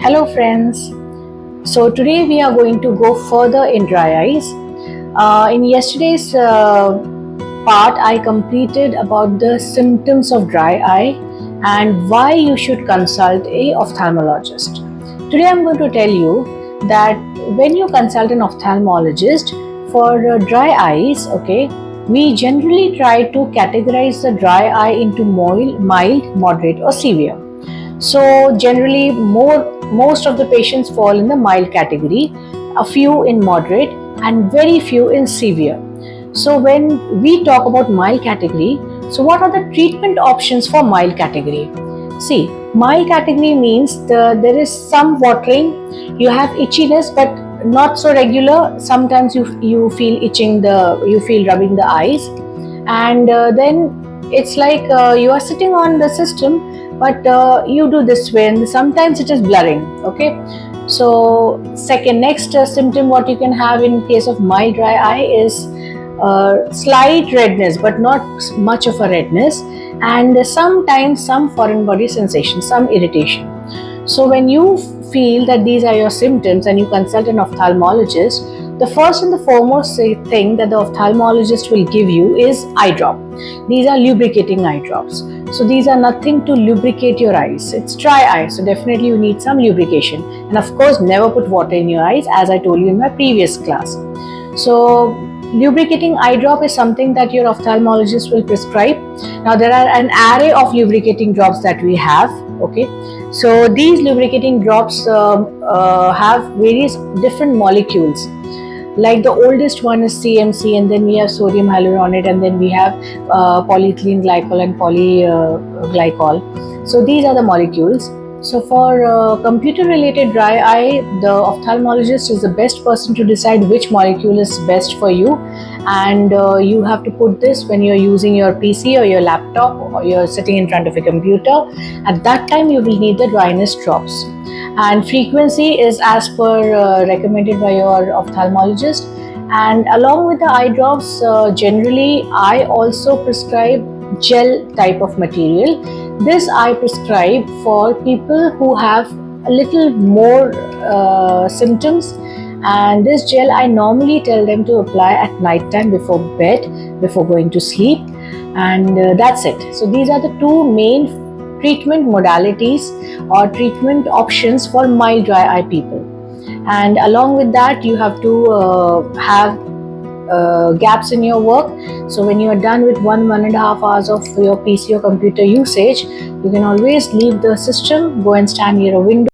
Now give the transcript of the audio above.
Hello friends. So today we are going to go further in dry eyes. In yesterday's part I completed about the symptoms of dry eye and why you should consult a ophthalmologist. Today I'm going to tell you that when you consult an ophthalmologist for dry eyes, okay, we generally try to categorize the dry eye into mild, moderate or severe. So generally most of the patients fall in the mild category, a few in moderate and very few in severe. So when we talk about mild category, so what are the treatment options for mild category? See, mild category means there is some watering, you have itchiness but not so regular. Sometimes you feel itching, you feel rubbing the eyes, and then it's like you are sitting on the system but you do this way and sometimes it is blurring. Okay, so next symptom what you can have in case of mild dry eye is slight redness but not much of a redness, and sometimes some foreign body sensation, some irritation. So when you feel that these are your symptoms and you consult an ophthalmologist, the first and the foremost thing that the ophthalmologist will give you is eye drop. These are lubricating eye drops. So these are nothing to lubricate your eyes. It's dry eye, so definitely you need some lubrication. And of course, never put water in your eyes, as I told you in my previous class. So lubricating eye drop is something that your ophthalmologist will prescribe. Now there are an array of lubricating drops that we have. Okay, so these lubricating drops have various different molecules. Like the oldest one is CMC, and then we have sodium hyaluronate, and then we have polyethylene glycol and polyglycol. So these are the molecules. So for computer-related dry eye, the ophthalmologist is the best person to decide which molecule is best for you, and you have to put this when you're using your PC or your laptop or you're sitting in front of a computer. At that time, you will need the dryness drops. And frequency is as per recommended by your ophthalmologist. And along with the eye drops, generally I also prescribe gel type of material. This I prescribe for people who have a little more symptoms, and this gel I normally tell them to apply at night time before bed, before going to sleep, and that's it. So these are the two main treatment modalities or treatment options for mild dry eye people. And along with that, you have to have gaps in your work. So when you are done with 1.5 hours of your PC or computer usage, you can always leave the system, go and stand near a window.